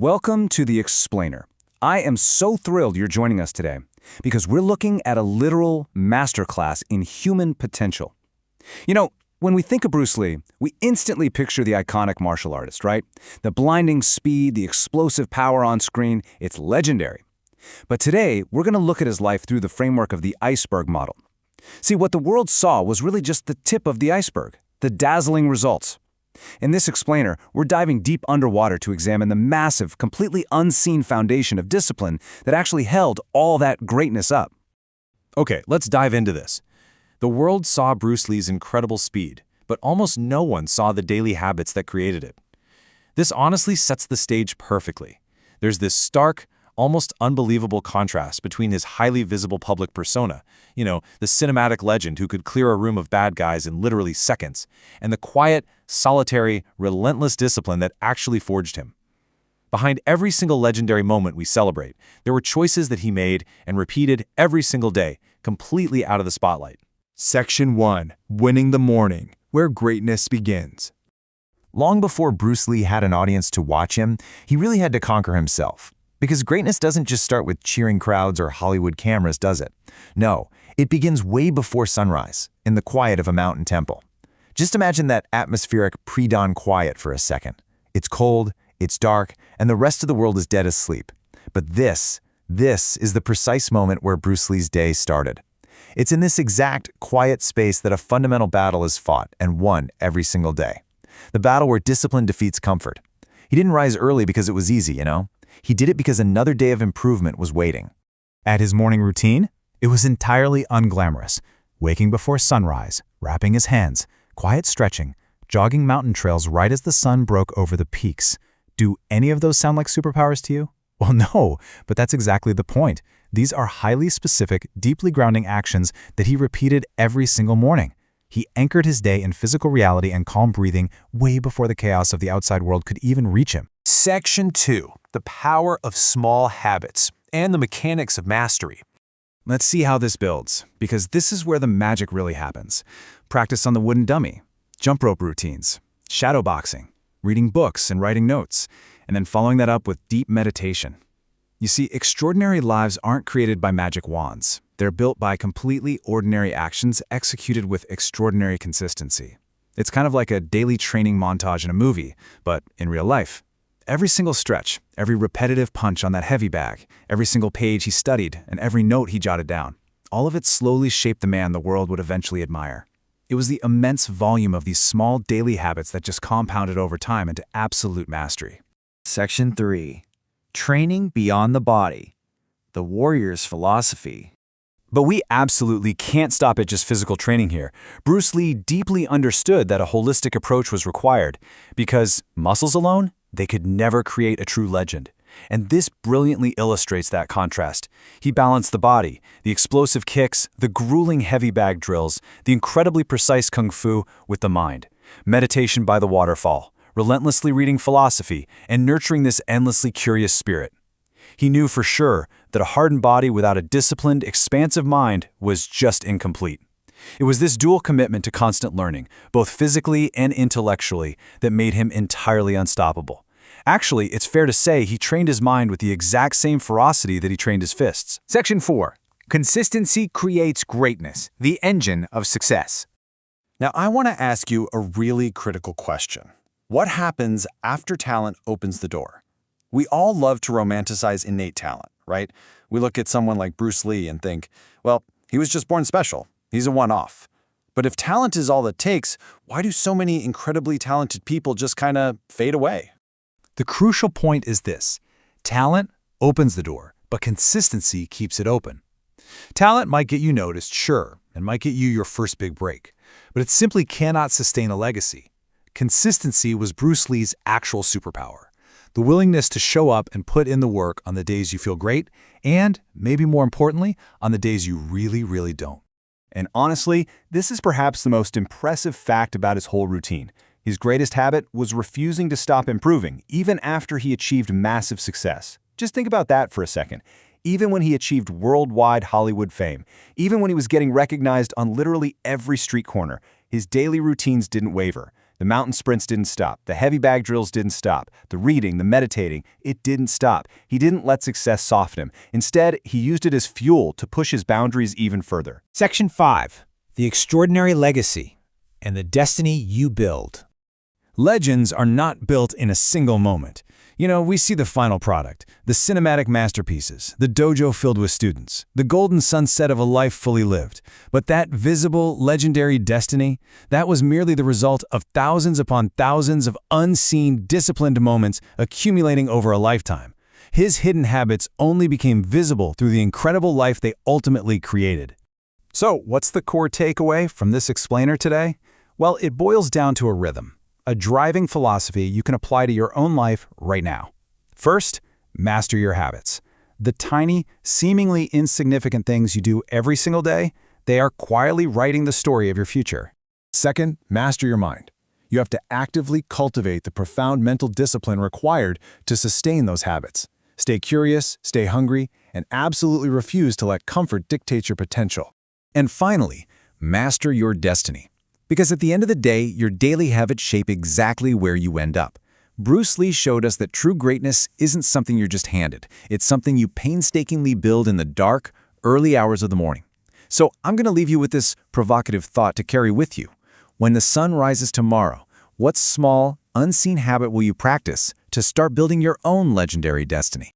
Welcome to The Explainer. I am so thrilled you're joining us today because we're looking at a literal masterclass in human potential. You know, when we think of Bruce Lee, we instantly picture the iconic martial artist, right? The blinding speed, the explosive power on screen, it's legendary. But today, we're going to look at his life through the framework of the iceberg model. See, what the world saw was really just the tip of the iceberg, the dazzling results. In this explainer, we're diving deep underwater to examine the massive, completely unseen foundation of discipline that actually held all that greatness up. Okay, let's dive into this. The world saw Bruce Lee's incredible speed, but almost no one saw the daily habits that created it. This honestly sets the stage perfectly. There's this stark, almost unbelievable contrast between his highly visible public persona, the cinematic legend who could clear a room of bad guys in literally seconds, and the quiet, solitary, relentless discipline that actually forged him. Behind every single legendary moment we celebrate, there were choices that he made and repeated every single day, completely out of the spotlight. Section 1. Winning the Morning, where greatness begins. Long before Bruce Lee had an audience to watch him, he really had to conquer himself. Because greatness doesn't just start with cheering crowds or Hollywood cameras, does it? No, it begins way before sunrise, in the quiet of a mountain temple. Just imagine that atmospheric pre-dawn quiet for a second. It's cold, it's dark, and the rest of the world is dead asleep. But this is the precise moment where Bruce Lee's day started. It's in this exact, quiet space that a fundamental battle is fought and won every single day. The battle where discipline defeats comfort. He didn't rise early because it was easy, He did it because another day of improvement was waiting. At his morning routine, it was entirely unglamorous. Waking before sunrise, wrapping his hands, quiet stretching, jogging mountain trails right as the sun broke over the peaks. Do any of those sound like superpowers to you? Well, no, but that's exactly the point. These are highly specific, deeply grounding actions that he repeated every single morning. He anchored his day in physical reality and calm breathing way before the chaos of the outside world could even reach him. Section 2. The power of small habits and the mechanics of mastery. Let's see how this builds, because this is where the magic really happens. Practice on the wooden dummy, jump rope routines, shadow boxing, reading books and writing notes, and then following that up with deep meditation. You see, extraordinary lives aren't created by magic wands. They're built by completely ordinary actions executed with extraordinary consistency. It's kind of like a daily training montage in a movie, but in real life. Every single stretch, every repetitive punch on that heavy bag, every single page he studied, and every note he jotted down, all of it slowly shaped the man the world would eventually admire. It was the immense volume of these small daily habits that just compounded over time into absolute mastery. Section 3. Training beyond the body. The warrior's philosophy. But we absolutely can't stop at just physical training here. Bruce Lee deeply understood that a holistic approach was required, because muscles alone, they could never create a true legend. And this brilliantly illustrates that contrast. He balanced the body, the explosive kicks, the grueling heavy bag drills, the incredibly precise kung fu with the mind. Meditation by the waterfall, relentlessly reading philosophy, and nurturing this endlessly curious spirit. He knew for sure that a hardened body without a disciplined, expansive mind was just incomplete. It was this dual commitment to constant learning, both physically and intellectually, that made him entirely unstoppable. Actually, it's fair to say he trained his mind with the exact same ferocity that he trained his fists. Section 4. Consistency creates greatness, the engine of success. Now, I want to ask you a really critical question. What happens after talent opens the door? We all love to romanticize innate talent, right? We look at someone like Bruce Lee and think, well, he was just born special. He's a one-off. But if talent is all it takes, why do so many incredibly talented people just kind of fade away? The crucial point is this. Talent opens the door, but consistency keeps it open. Talent might get you noticed, sure, and might get you your first big break, but it simply cannot sustain a legacy. Consistency was Bruce Lee's actual superpower. The willingness to show up and put in the work on the days you feel great, and, maybe more importantly, on the days you really, really don't. And honestly, this is perhaps the most impressive fact about his whole routine. His greatest habit was refusing to stop improving, even after he achieved massive success. Just think about that for a second. Even when he achieved worldwide Hollywood fame, even when he was getting recognized on literally every street corner, his daily routines didn't waver. The mountain sprints didn't stop. The heavy bag drills didn't stop. The reading, the meditating, it didn't stop. He didn't let success soften him. Instead, he used it as fuel to push his boundaries even further. Section 5. The extraordinary legacy and the destiny you build. Legends are not built in a single moment. We see the final product, the cinematic masterpieces, the dojo filled with students, the golden sunset of a life fully lived. But that visible, legendary destiny, that was merely the result of thousands upon thousands of unseen, disciplined moments accumulating over a lifetime. His hidden habits only became visible through the incredible life they ultimately created. So, what's the core takeaway from this explainer today? Well, it boils down to a rhythm, a driving philosophy you can apply to your own life right now. First, master your habits. The tiny, seemingly insignificant things you do every single day, they are quietly writing the story of your future. Second, master your mind. You have to actively cultivate the profound mental discipline required to sustain those habits. Stay curious, stay hungry, and absolutely refuse to let comfort dictate your potential. And finally, master your destiny. Because at the end of the day, your daily habits shape exactly where you end up. Bruce Lee showed us that true greatness isn't something you're just handed. It's something you painstakingly build in the dark, early hours of the morning. So I'm going to leave you with this provocative thought to carry with you. When the sun rises tomorrow, what small, unseen habit will you practice to start building your own legendary destiny?